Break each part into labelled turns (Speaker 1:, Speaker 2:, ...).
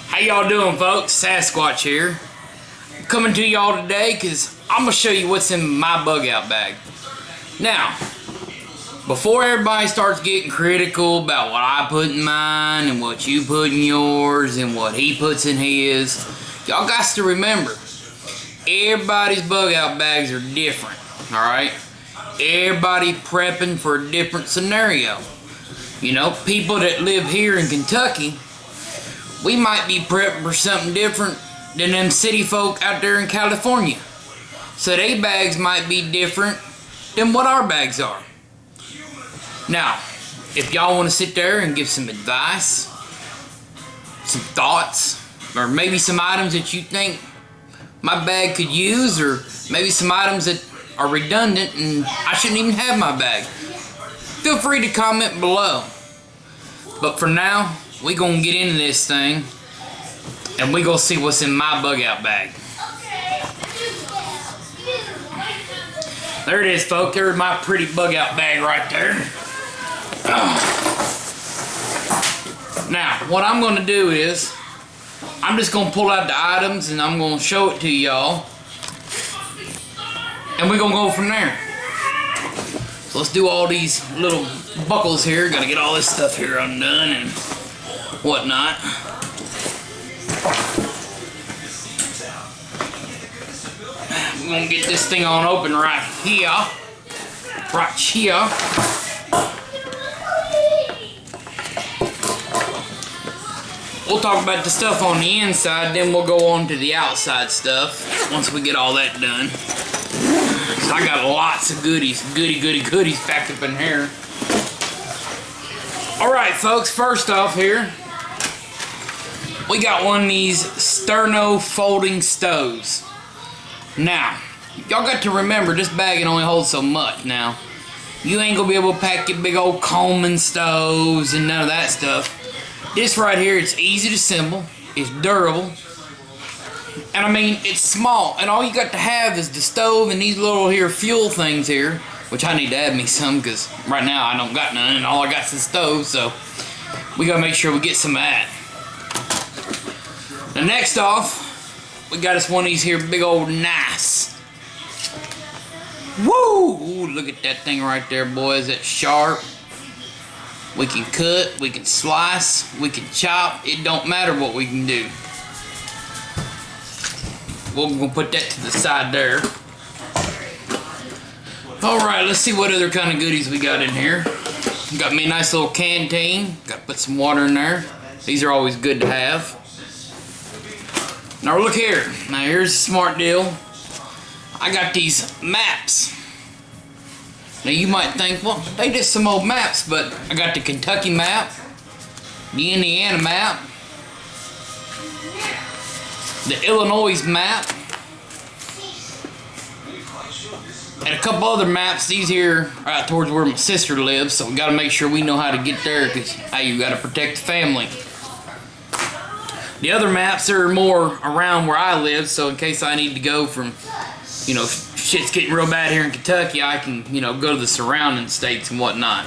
Speaker 1: How y'all doing, folks? Sasquatch here. I'm coming to y'all today because I'm going to show you what's in my bug out bag. Now, before everybody starts getting critical about what I put in mine and what you put in yours and what he puts in his, y'all got to remember, everybody's bug out bags are different, alright? Everybody prepping for a different scenario. You know, people that live here in Kentucky, we might be prepping for something different than them city folk out there in California. So they bags might be different than what our bags are. Now, if y'all want to sit there and give some advice, some thoughts, or maybe some items that you think my bag could use, or maybe some items that are redundant and I shouldn't even have my bag, feel free to comment below. But for now, we gonna get into this thing and we gonna see what's in my bug out bag. There it is, folks. There's my pretty bug out bag right there. Now, what I'm gonna do is I'm just gonna pull out the items and I'm gonna show it to y'all, and we're gonna go from there. So let's do all these little buckles here. Gotta get all this stuff here undone and whatnot. We're gonna get this thing on open right here. Right here. We'll talk about the stuff on the inside, then we'll go on to the outside stuff once we get all that done. So I got lots of goodies, goodies packed up in here. Alright, folks, first off here, we got one of these sterno folding stoves. Now, y'all got to remember, this bag can only hold so much. Now, you ain't gonna be able to pack your big old Coleman stoves and none of that stuff. This right here, it's easy to assemble, it's durable, and I mean, it's small, and all you got to have is the stove and these little here fuel things here, which I need to add me some, because right now I don't got none, and all I got is the stove, so we gotta make sure we get some of that. Now next off, we got us one of these here big old knives. Woo! Ooh, look at that thing right there, boys. That's sharp. We can cut, we can slice, we can chop. It don't matter what we can do. We're gonna put that to the side there. Alright, let's see what other kind of goodies we got in here. Got me a nice little canteen. Got to put some water in there. These are always good to have. Now look here. Now here's a smart deal. I got these maps. Now you might think, well, they just some old maps, but I got the Kentucky map, the Indiana map, the Illinois map, and a couple other maps. These here are out towards where my sister lives, so we got to make sure we know how to get there, because hey, you got to protect the family. The other maps are more around where I live, so in case I need to go from, you know, shit's getting real bad here in Kentucky, I can, you know, go to the surrounding states and whatnot.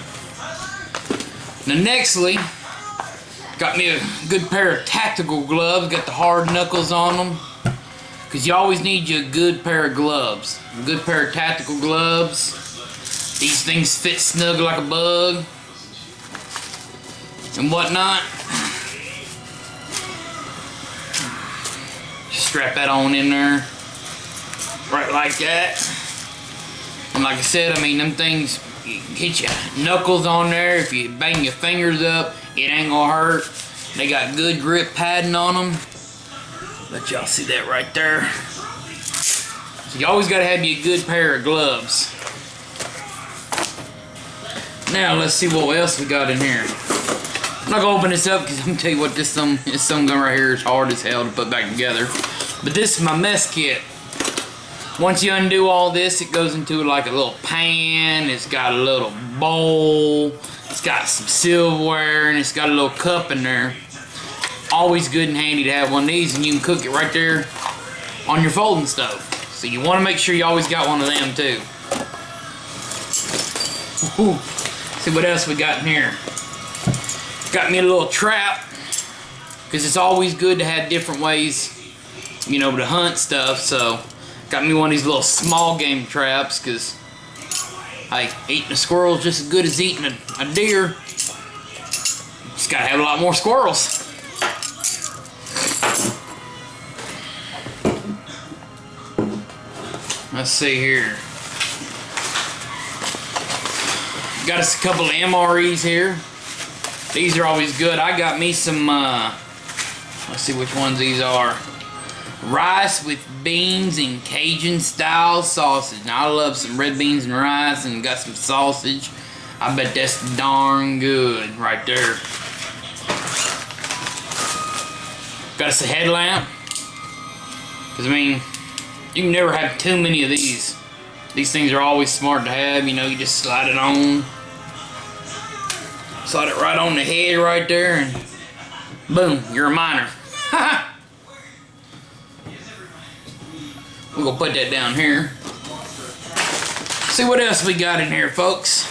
Speaker 1: Now nextly, got me a good pair of tactical gloves. Got the hard knuckles on them, because you always need you a good pair of gloves. A good pair of tactical gloves. These things fit snug like a bug and whatnot. Just strap that on in there. Right like that. And like I said, I mean, them things, you hit your knuckles on there. If you bang your fingers up, it ain't gonna hurt. They got good grip padding on them. Let y'all see that right there. So you always gotta have you a good pair of gloves. Now let's see what else we got in here. I'm not gonna open this up because I'm gonna tell you what, this thumb gun right here is hard as hell to put back together. But this is my mess kit. Once you undo all this, it goes into like a little pan. It's got a little bowl. It's got some silverware, and it's got a little cup in there. Always good and handy to have one of these, and you can cook it right there on your folding stove. So you want to make sure you always got one of them too. Ooh. See what else we got in here. Got me a little trap, because it's always good to have different ways, you know, to hunt stuff. So got me one of these little small game traps, because hey, eating a squirrel is just as good as eating a deer. Just gotta have a lot more squirrels. Let's see here. Got us a couple of MREs here. These are always good. I got me some, let's see which ones these are. Rice with beans and Cajun style sausage. Now I love some red beans and rice, and got some sausage. I bet that's darn good right there. Got us a headlamp. Because I mean, you can never have too many of these. These things are always smart to have. You know, you just slide it on. Slide it right on the head right there, and boom, you're a miner. We're gonna put that down here. See what else we got in here, folks.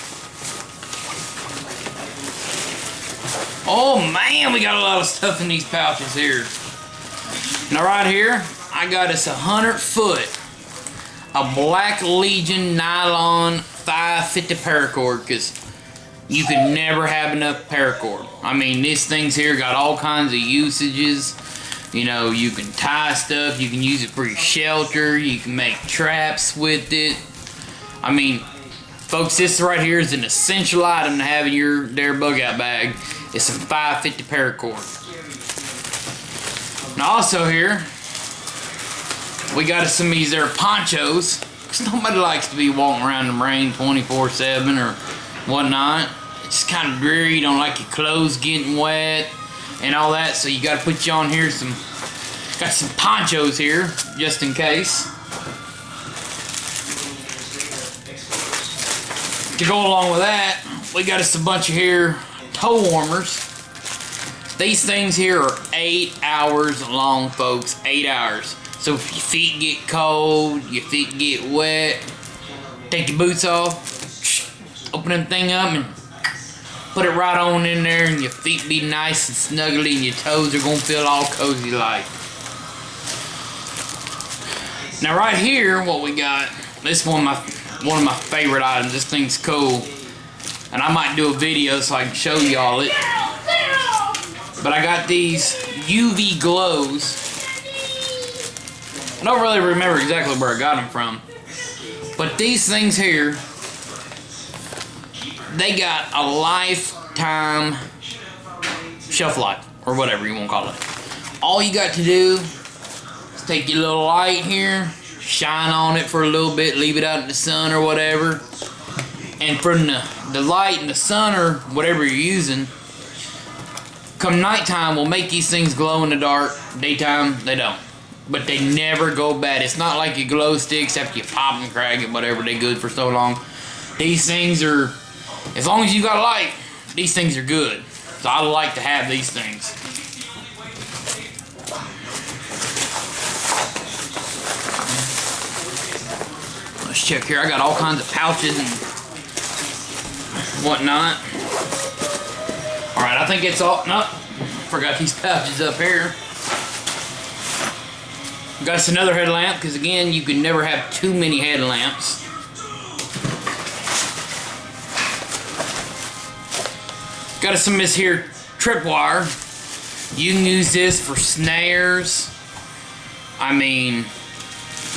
Speaker 1: Oh man, we got a lot of stuff in these pouches here. Now right here, I got us 100-foot a Black Legion nylon 550 paracord, because you can never have enough paracord. I mean, these things here got all kinds of usages. You know, you can tie stuff, you can use it for your shelter, you can make traps with it. I mean, folks, this right here is an essential item to have in your bug out bag. It's some 550 paracord. Now also here, we got some of these there ponchos, because nobody likes to be walking around in the rain 24/7 or whatnot. It's kind of dreary. You don't like your clothes getting wet and all that, so you got to put you on here got some ponchos here just in case. To go along with that, we got us a bunch of here toe warmers. These things here are 8 hours long, folks. 8 hours. So if your feet get cold, your feet get wet, take your boots off, open that thing up and put it right on in there, and your feet be nice and snuggly, and your toes are gonna feel all cozy like. Now right here, what we got, this is one of my favorite items. This thing's cool, and I might do a video so I can show y'all it. But I got these UV glows. I don't really remember exactly where I got them from, but these things here, they got a lifetime shelf life, or whatever you want to call it. All you got to do is take your little light here, shine on it for a little bit, leave it out in the sun or whatever, and from the light and the sun or whatever you're using, come nighttime will make these things glow in the dark. Daytime, they don't. But they never go bad. It's not like your glow sticks after you pop and crack it, whatever, they good for so long. These things are, as long as you got light, these things are good. So I like to have these things. Let's check here. I got all kinds of pouches and whatnot. Alright, I think it's all, nope, forgot these pouches up here. Got us another headlamp, because again, you can never have too many headlamps. Got us some of this here tripwire. You can use this for snares. I mean,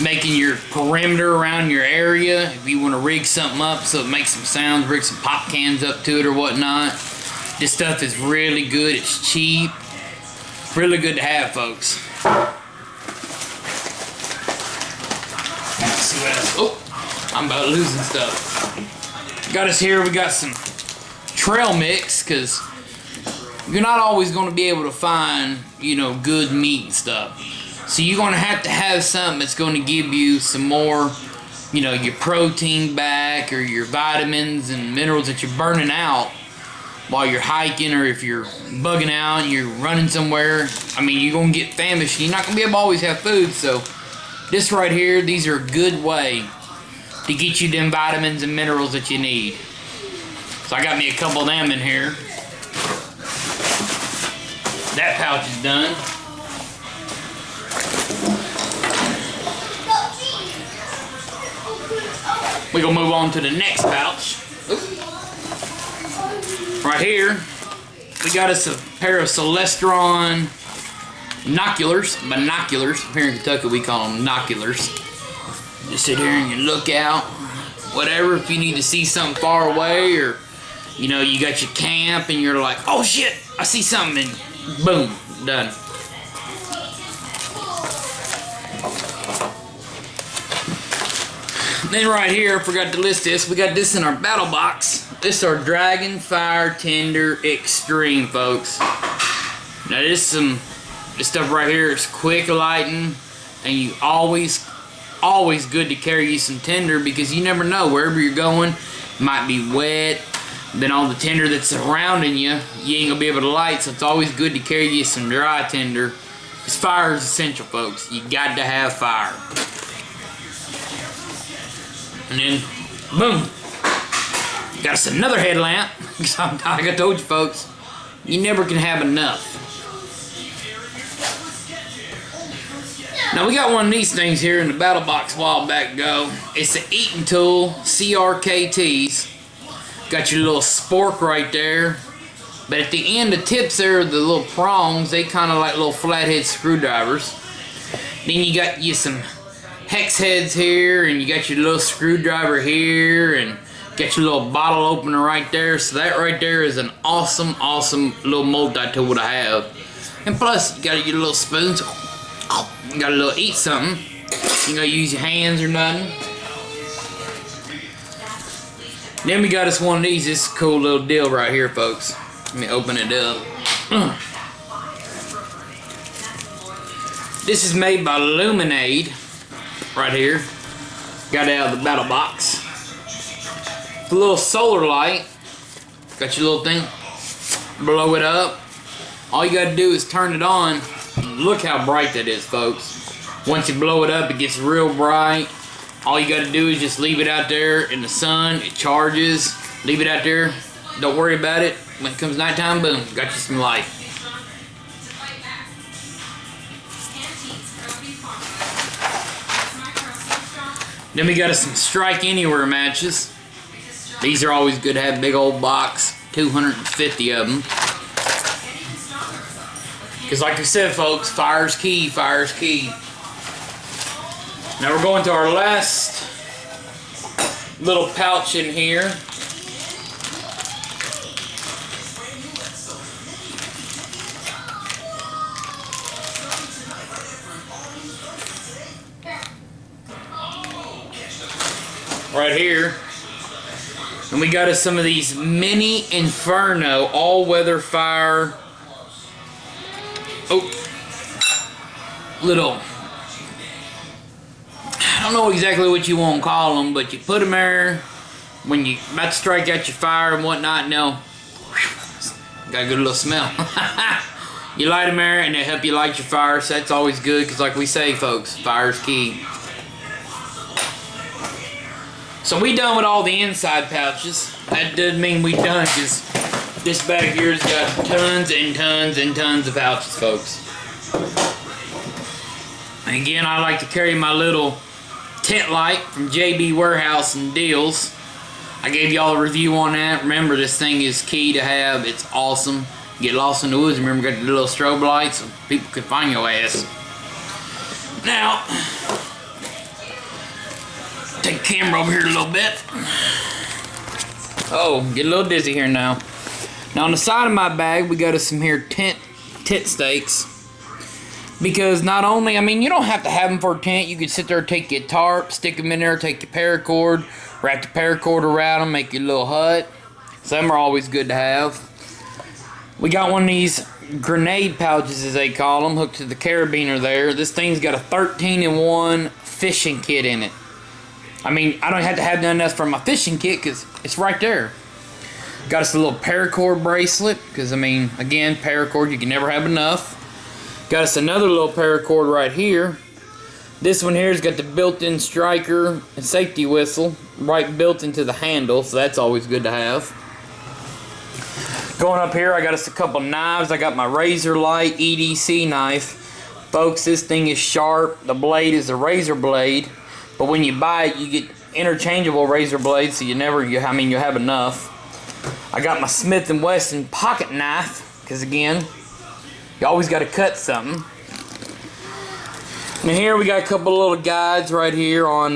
Speaker 1: making your perimeter around your area. If you want to rig something up so it makes some sounds, rig some pop cans up to it or whatnot. This stuff is really good. It's cheap. Really good to have, folks. Let's see what else. Oh, I'm about losing stuff. Got us here. We got some trail mix, because you're not always going to be able to find, you know, good meat and stuff. So you're going to have something that's going to give you some more, you know, your protein back, or your vitamins and minerals that you're burning out while you're hiking, or if you're bugging out and you're running somewhere. I mean, you're going to get famished. You're not going to be able to always have food. So this right here, these are a good way to get you them vitamins and minerals that you need. So I got me a couple of them in here. That pouch is done. We're gonna move on to the next pouch. Right here, we got us a pair of Celestron binoculars. Here in Kentucky, we call them binoculars. Just sit here and you look out, whatever. If you need to see something far away, or you know, you got your camp and you're like, oh shit, I see something, and boom, done. Then right here, I forgot to list this, we got this in our battle box. This is our Dragon Fire Tender Extreme, folks. Now this stuff right here is quick lighting, and you always good to carry you some tinder, because you never know, wherever you're going, it might be wet, then all the tinder that's surrounding you, you ain't gonna be able to light, so it's always good to carry you some dry tinder, because fire is essential, folks. You got to have fire. And then, boom, got us another headlamp, because like I told you, folks, you never can have enough. Now we got one of these things here in the battle box a while back ago. It's the Eating Tool CRKTs. Got your little spork right there. But at the end, the tips there, the little prongs, they kind of like little flathead screwdrivers. Then you got you some hex heads here, and you got your little screwdriver here, and got your little bottle opener right there. So that right there is an awesome little multi-tool to have. And plus, you got your little spoons. You got a little eat something. You gotta use your hands or nothing. Then we got us one of these. This is a cool little deal right here, folks. Let me open it up. This is made by Luminade. Right here. Got it out of the battle box. It's a little solar light. Got your little thing. Blow it up. All you gotta do is turn it on. Look how bright that is, folks. Once you blow it up, it gets real bright. All you gotta do is just leave it out there in the sun. It charges. Leave it out there. Don't worry about it. When it comes nighttime, boom, got you some light. Then we got us some Strike Anywhere matches. These are always good to have. Big old box. 250 of them. Because like I said, folks, fire's key, fire's key. Now we're going to our last little pouch in here. Right here. And we got us some of these Mini Inferno all-weather fire. Oh, little, I don't know exactly what you want to call them, but you put them there when you about to strike out your fire and whatnot. And they'll, got a good little smell. You light them there and they help you light your fire, so that's always good, because like we say, folks, fire's key. So we done with all the inside pouches. That doesn't mean we done, because this bag here's got tons and tons and tons of pouches, folks. And again, I like to carry my little tent light from JB Warehouse and Deals. I gave y'all a review on that. Remember, this thing is key to have. It's awesome. Get lost in the woods. Remember, got the little strobe lights so people can find your ass. Now, take the camera over here a little bit. Oh, get a little dizzy here now. Now on the side of my bag, we got us some here tent stakes. Because not only, I mean, you don't have to have them for a tent. You can sit there, take your tarp, stick them in there, take your paracord, wrap the paracord around them, make your little hut. Some are always good to have. We got one of these grenade pouches, as they call them, hooked to the carabiner there. This thing's got a 13-in-1 fishing kit in it. I mean, I don't have to have none else for my fishing kit because it's right there. Got us a little paracord bracelet because, I mean, again, paracord, you can never have enough. Got us another little paracord right here. This one here has got the built-in striker and safety whistle right built into the handle, so that's always good to have. Going up here, I got us a couple knives. I got my Razor Light EDC knife. Folks, this thing is sharp. The blade is a razor blade, but when you buy it, you get interchangeable razor blades, so you have enough. I got my Smith & Wesson pocket knife, because again, you always got to cut something. And here we got a couple of little guides right here on,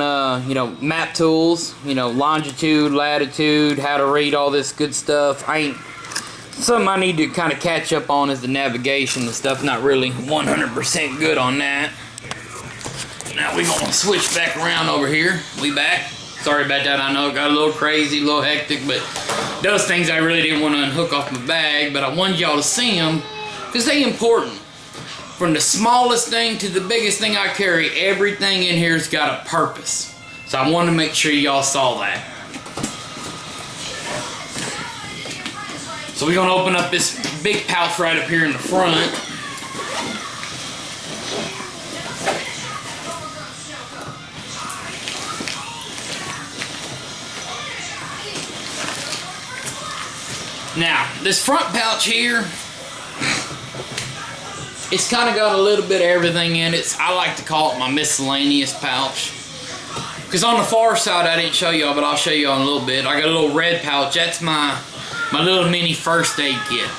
Speaker 1: map tools, longitude, latitude, how to read all this good stuff. Something I need to kind of catch up on is the navigation and stuff. Not really 100% good on that. Now we're going to switch back around over here. We back. Sorry about that. I know it got a little crazy, a little hectic, but those things I really didn't want to unhook off my bag, but I wanted y'all to see them because they're important. From the smallest thing to the biggest thing I carry, everything in here's got a purpose. So I wanted to make sure y'all saw that. So we're going to open up this big pouch right up here in the front. Now, this front pouch here, it's kind of got a little bit of everything in it. I like to call it my miscellaneous pouch. Because on the far side, I didn't show y'all, but I'll show y'all in a little bit. I got a little red pouch. That's my little mini first aid kit.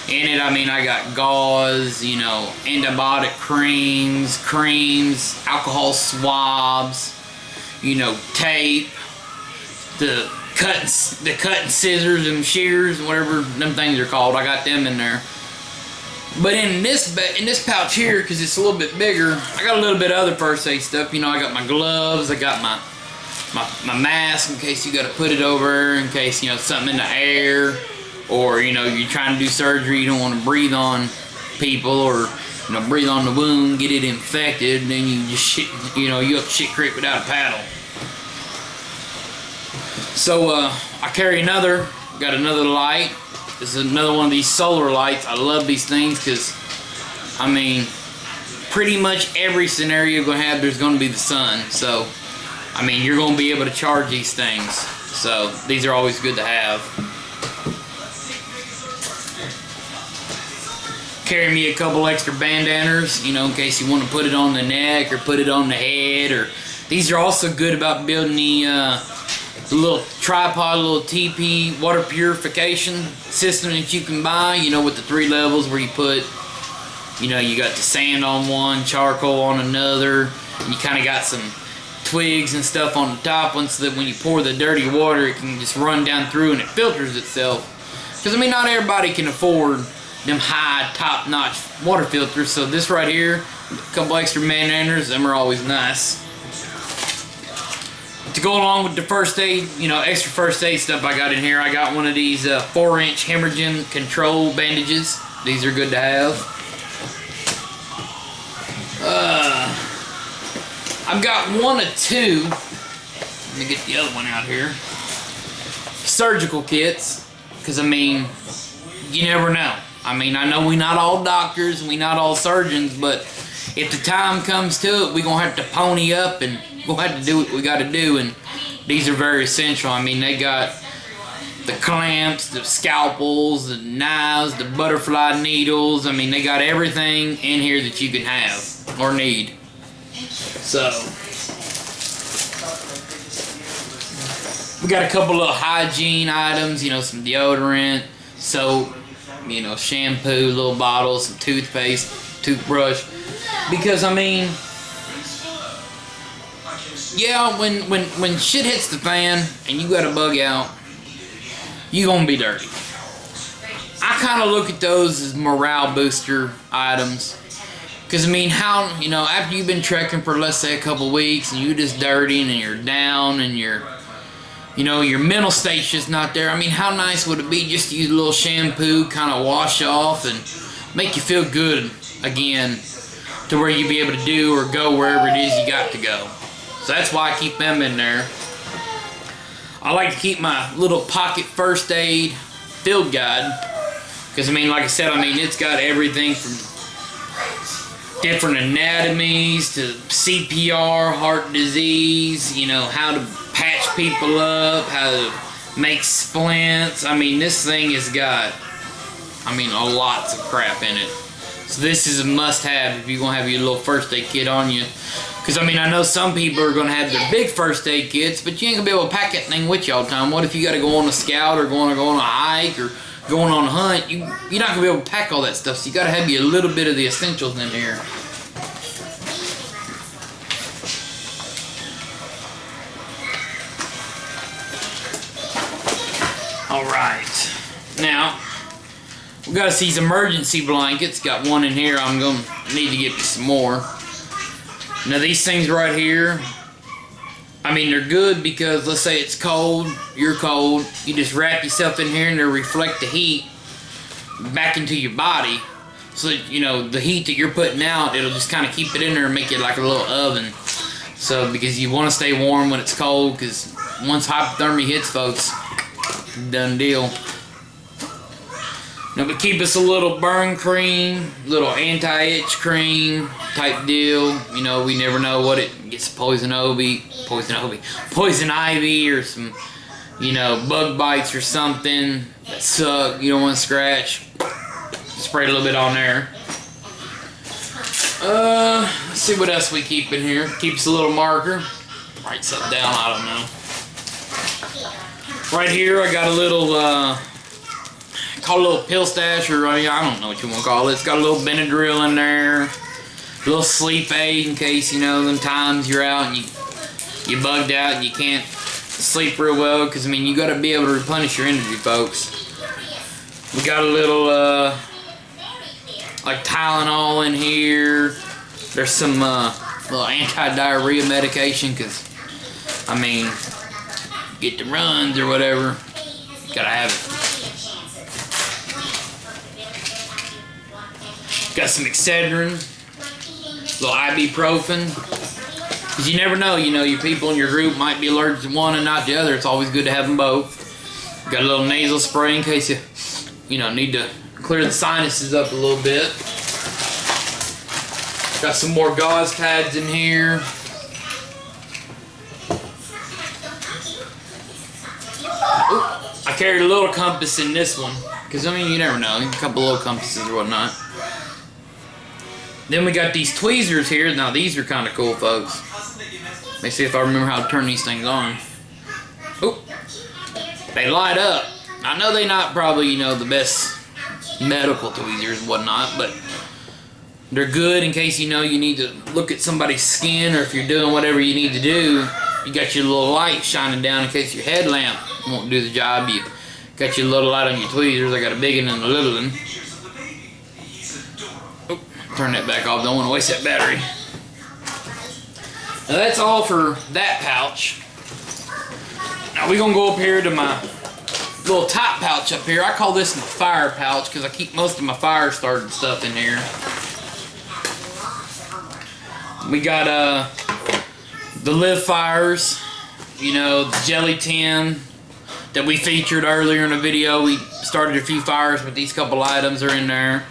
Speaker 1: In it, I got gauze, antibiotic creams, alcohol swabs, tape, the cutting scissors and shears, whatever them things are called. I got them in there. But in this pouch here, because it's a little bit bigger, I got a little bit of other first aid stuff. I got my gloves, I got my mask in case you got to put it over, in case something in the air, or you're trying to do surgery, you don't want to breathe on people, or breathe on the wound, get it infected, and then you just you up shit creek without a paddle. So I carry got another light. This is another one of these solar lights. I love these things because, pretty much every scenario you're going to have, there's going to be the sun. So, you're going to be able to charge these things. So, these are always good to have. Carry me a couple extra bandanas, in case you want to put it on the neck or put it on the head. Or these are also good about building the little tripod, little TP water purification system that you can buy, with the 3 levels where you put, you got the sand on one, charcoal on another, and you kind of got some twigs and stuff on the top one so that when you pour the dirty water, it can just run down through and it filters itself. Because, not everybody can afford them high, top-notch water filters, so this right here, a couple extra bandanas, them are always nice. To go along with the first aid, extra first aid stuff I got in here, I got one of these 4-inch hemorrhaging control bandages. These are good to have. I've got one of 2. Let me get the other one out here. Surgical kits, because you never know. I know we're not all doctors, we not all surgeons, but if the time comes to it, we're gonna have to pony up and we'll have to do what we got to do, and these are very essential. They got the clamps, the scalpels, the knives, the butterfly needles. They got everything in here that you can have or need. So, we got a couple of hygiene items, some deodorant, soap, shampoo, little bottles, some toothpaste, toothbrush. Because, yeah, when shit hits the fan and you got a bug out, you gonna be dirty. I kind of look at those as morale booster items. Because, how, after you've been trekking for, let's say, a couple weeks and you just dirty and you're down and your mental state's just not there. How nice would it be just to use a little shampoo, kind of wash off and make you feel good again to where you be able to do or go wherever it is you got to go. So that's why I keep them in there. I like to keep my little pocket first aid field guide. Because, like I said, it's got everything from different anatomies to CPR, heart disease, how to patch people up, how to make splints. This thing has got I mean, a lots of crap in it. So this is a must-have if you're gonna have your little first aid kit on you. Because I mean, I know some people are gonna have their big first aid kits, but you ain't gonna be able to pack that thing with you all the time. What if you gotta go on a scout or go on a hike or going on a hunt? You're not gonna be able to pack all that stuff. So you gotta have you a little bit of the essentials in here. Alright, now we got these emergency blankets. Got one in here. I'm gonna need to get me some more. Now these things right here, I mean, they're good because let's say it's cold, you're cold, you just wrap yourself in here and they'll reflect the heat back into your body. So that, you know, the heat that you're putting out, it'll just kind of keep it in there and make it like a little oven. So because you want to stay warm when it's cold, because once hypothermia hits, folks, done deal. Now, but keep us a little burn cream, little anti-itch cream type deal. You know, we never know what it gets, poison ivy, or some, you know, bug bites or something that suck. You don't want to scratch. Spray a little bit on there. Let's see what else we keep in here. Keeps a little marker. Write something down. I don't know. Right here, I got a little. Call it a little pill stash, or I don't know what you want to call it. It's got a little Benadryl in there, a little sleep aid in case, you know, them times you're out and you bugged out and you can't sleep real well, because I mean, you got to be able to replenish your energy, folks. We got a little like Tylenol in here. There's some little anti-diarrhea medication, because I mean, get the runs or whatever, you gotta have it. Got some Excedrin, little ibuprofen, because you never know, you know, your people in your group might be allergic to one and not the other. It's always good to have them both. Got a little nasal spray in case you know, need to clear the sinuses up a little bit. Got some more gauze pads in here. Ooh, I carried a little compass in this one, because I mean, you never know, a couple little compasses or whatnot. Then we got these tweezers here. Now these are kind of cool, folks. Let me see if I remember how to turn these things on. Oop. They light up. I know they're not probably, you know, the best medical tweezers and whatnot, but they're good in case, you know, you need to look at somebody's skin, or if you're doing whatever you need to do, you got your little light shining down in case your headlamp won't do the job. You got your little light on your tweezers. I got a big one and a little one. Turn that back off, don't want to waste that battery. Now that's all for that pouch. Now we're going to go up here to my little top pouch up here. I call this my fire pouch because I keep most of my fire started stuff in here. We got the live fires, you know, the jelly tin that we featured earlier in the video. We started a few fires, but these couple items are in there.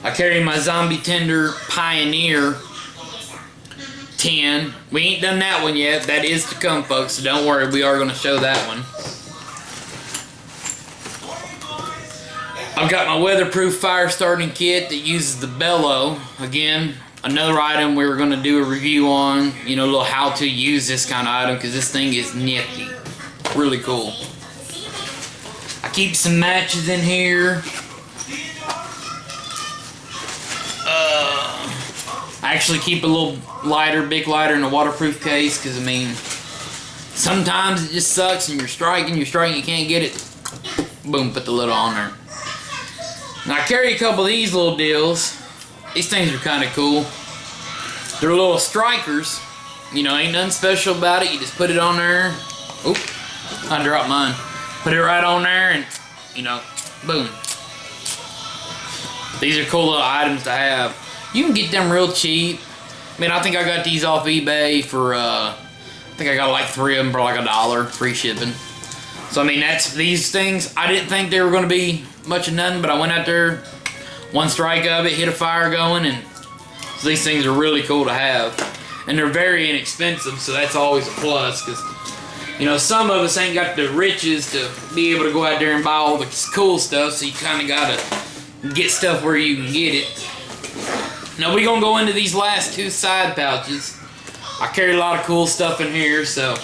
Speaker 1: I carry my Zombie Tender Pioneer tin. We ain't done that one yet. That is to come, folks, so don't worry. We are going to show that one. I've got my weatherproof fire starting kit that uses the bellow. Again, another item we were going to do a review on. You know, a little how to use this kind of item, because this thing is nifty. Really cool. I keep some matches in here. I actually keep a little lighter, big lighter in a waterproof case, because I mean, sometimes it just sucks and you're striking, you can't get it. Boom, put the lid on there. Now I carry a couple of these little deals. These things are kind of cool. They're little strikers. You know, ain't nothing special about it. You just put it on there. Oop, I dropped mine. Put it right on there and, you know, boom. These are cool little items to have. You can get them real cheap. I mean, I think I got these off eBay for, I think I got like 3 of them for like $1, free shipping. So, I mean, that's these things. I didn't think they were going to be much of nothing, but I went out there, one strike of it, hit a fire going, and so these things are really cool to have. And they're very inexpensive, so that's always a plus, because, you know, some of us ain't got the riches to be able to go out there and buy all the cool stuff, so you kind of got to get stuff where you can get it. Now we're gonna go into these last two side pouches. I carry a lot of cool stuff in here, so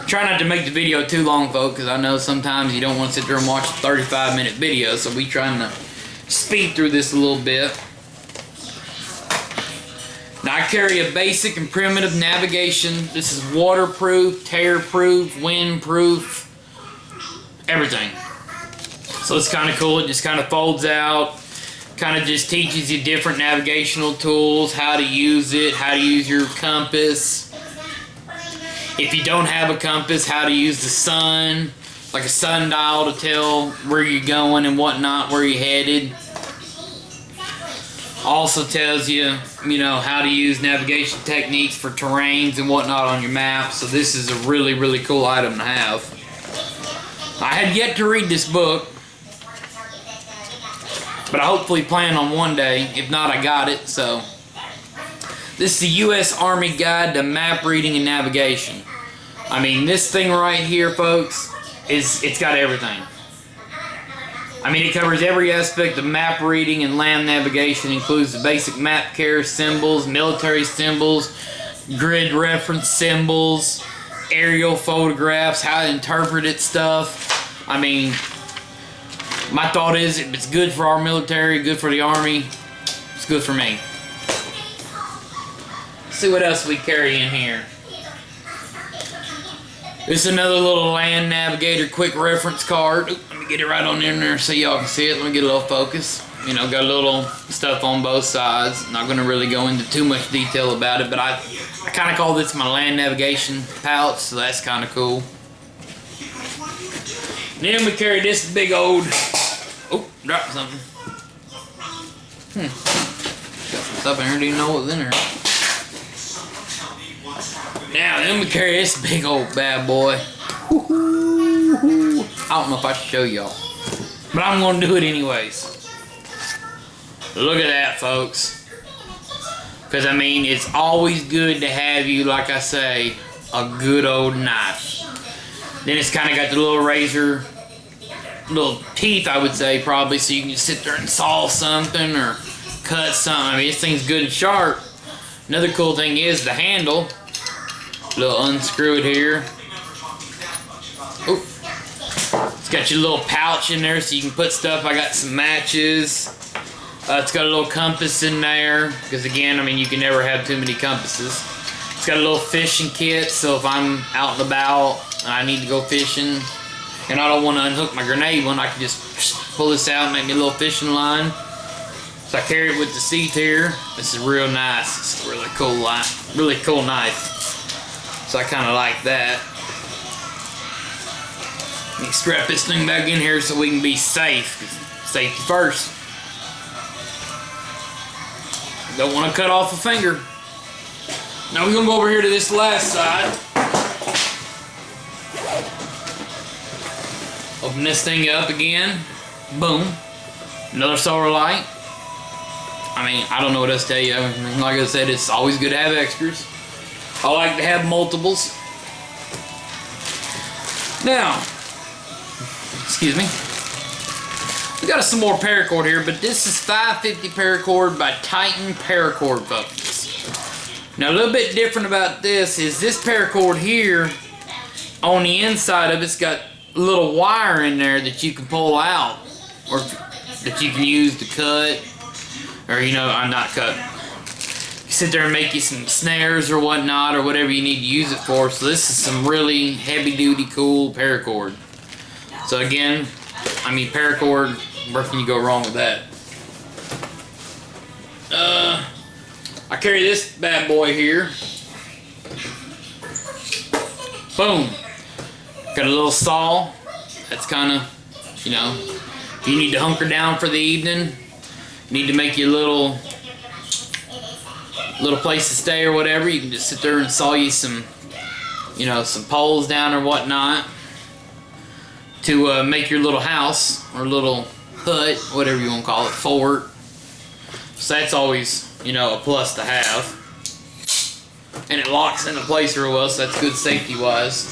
Speaker 1: try not to make the video too long, folks, because I know sometimes you don't want to sit there and watch a 35-minute video, so we trying to speed through this a little bit. Now I carry a basic and primitive navigation. This is waterproof, tear-proof, windproof, everything. So it's kind of cool. It just kind of folds out. Kind of just teaches you different navigational tools, how to use it, how to use your compass. If you don't have a compass, how to use the sun, like a sundial to tell where you're going and whatnot, where you're headed. Also tells you, you know, how to use navigation techniques for terrains and whatnot on your map. So this is a really, really cool item to have. I had yet to read this book, but I hopefully plan on one day. If not, I got it. So this is the U.S. Army Guide to Map Reading and Navigation. I mean, this thing right here, folks, it's got everything. I mean, it covers every aspect of map reading and land navigation. It includes the basic map care symbols, military symbols, grid reference symbols, aerial photographs, how to interpret it stuff. I mean, my thought is, if it's good for our military, good for the Army, it's good for me. Let's see what else we carry in here. This is another little land navigator quick reference card. Oop, let me get it right on in there so y'all can see it. Let me get a little focus. You know, got a little stuff on both sides. Not going to really go into too much detail about it, but I kind of call this my land navigation pouch, so that's kind of cool. Then we carry this big old... Oh, dropped something. Got some stuff in here, didn't know what was in there. Now, then we carry this big old bad boy. I don't know if I should show y'all, but I'm going to do it anyways. Look at that, folks. Because, I mean, it's always good to have you, like I say, a good old knife. Then it's kind of got the little razor, little teeth, I would say, probably, so you can just sit there and saw something or cut something. I mean, this thing's good and sharp. Another cool thing is the handle. Little unscrew it here. Oop. It's got your little pouch in there so you can put stuff. I got some matches. It's got a little compass in there because, again, I mean, you can never have too many compasses. It's got a little fishing kit, so if I'm out and about and I need to go fishing and I don't want to unhook my grenade one, I can just pull this out and make me a little fishing line. So I carry it with the teeth here. This is real nice. It's a really cool line, really cool knife. So I kind of like that. Let me strap this thing back in here so we can be safe. Safety first. Don't want to cut off a finger. Now we're going to go over here to this last side. Open this thing up again. Boom. Another solar light. I mean, I don't know what else to tell you. Like I said, it's always good to have extras. I like to have multiples. Now, excuse me. We got some more paracord here, but this is 550 paracord by Titan Paracord, folks. Now, a little bit different about this is this paracord here, on the inside of it's got a little wire in there that you can pull out, or that you can use to cut, or, you know, I'm not cut. Sit there and make you some snares or whatnot, or whatever you need to use it for. So this is some really heavy duty cool paracord. So again, I mean, paracord, where can you go wrong with that? I carry this bad boy here. Boom. Got a little saw. That's kind of, you know, if you need to hunker down for the evening, you need to make you a little place to stay or whatever, you can just sit there and saw you some, you know, some poles down or whatnot to make your little house or little hut, whatever you want to call it, fort. So that's always, you know, a plus to have. And it locks into place real well, so that's good safety wise.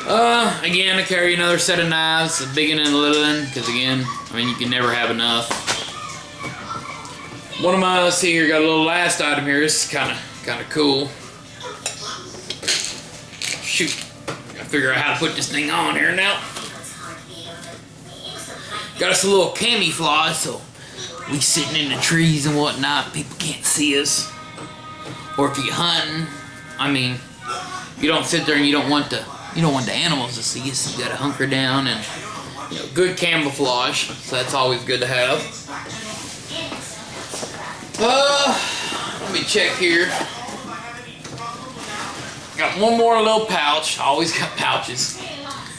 Speaker 1: Again, I carry another set of knives, a big one and a little one, because again, I mean, you can never have enough. One of my, see here, got a little last item here. This is kind of cool. Shoot, gotta figure out how to put this thing on here now. Got us a little camouflage, so we sitting in the trees and whatnot, people can't see us. Or if you're hunting, I mean, you don't sit there and you don't want the animals to see us. You gotta hunker down and, you know, good camouflage. So that's always good to have. Let me check here. Got one more little pouch. I always got pouches.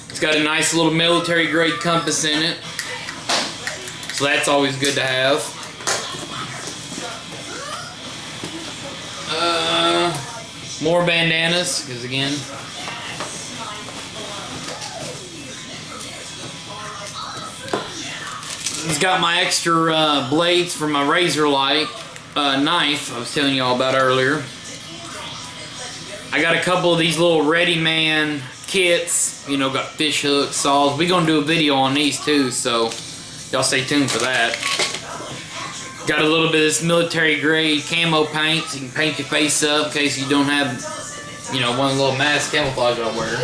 Speaker 1: It's got a nice little military grade compass in it. So that's always good to have. More bandanas, because again, it's got my extra blades for my razor knife I was telling you all about earlier. I got a couple of these little ready-man kits, you know, got fish hooks, saws. We're going to do a video on these too, so y'all stay tuned for that. Got a little bit of this military grade camo paint, so you can paint your face up in case you don't have, you know, one of the little mask camouflage I wear.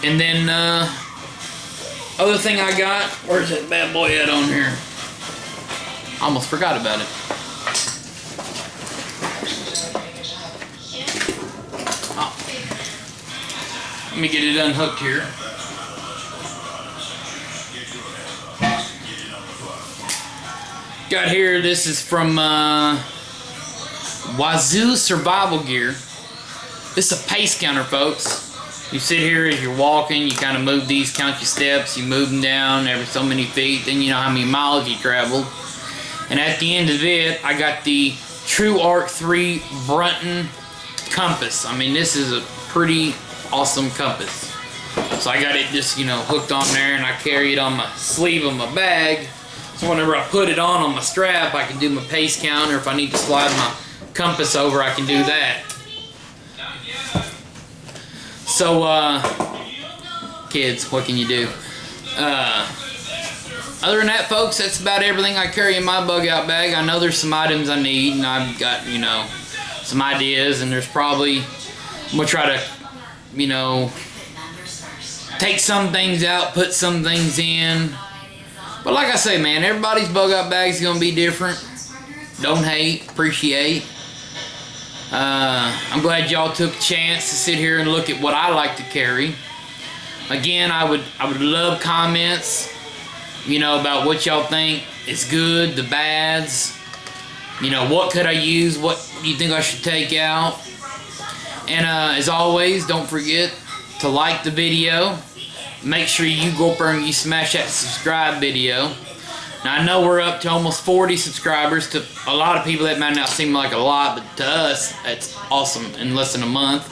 Speaker 1: And then, other thing I got, where's that bad boy at on here? I almost forgot about it. Oh. Let me get it unhooked here. Got here, this is from Wazoo Survival Gear. This is a pace counter, folks. You sit here as you're walking, you kind of move these, count your steps, you move them down every so many feet, then you know how many miles you traveled. And at the end of it, I got the True Arc 3 Brunton compass. I mean, this is a pretty awesome compass. So I got it just, you know, hooked on there, and I carry it on my sleeve of my bag. So whenever I put it on my strap, I can do my pace counter. If I need to slide my compass over, I can do that. So, kids, what can you do? Other than that, folks, that's about everything I carry in my bug out bag. I know there's some items I need, and I've got, you know, some ideas, and there's probably, I'm going to try to, you know, take some things out, put some things in. But like I say, man, everybody's bug out bag is going to be different. Don't hate, appreciate. I'm glad y'all took a chance to sit here and look at what I like to carry. Again, I would love comments, you know, about what y'all think is good, the bads, you know, what could I use, what do you think I should take out. And as always, don't forget to like the video. Make sure you go up there and you smash that subscribe video. Now, I know we're up to almost 40 subscribers. To a lot of people, that might not seem like a lot, but to us, that's awesome in less than a month.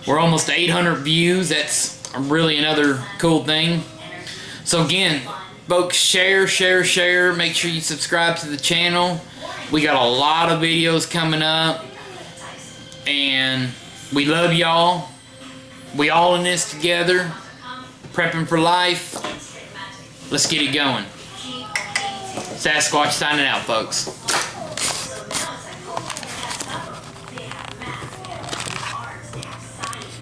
Speaker 1: We're almost to 800 views. That's really another cool thing. So again, folks, share. Make sure you subscribe to the channel. We got a lot of videos coming up, and we love y'all. We all in this together, prepping for life. Let's get it going. Sasquatch signing out, folks.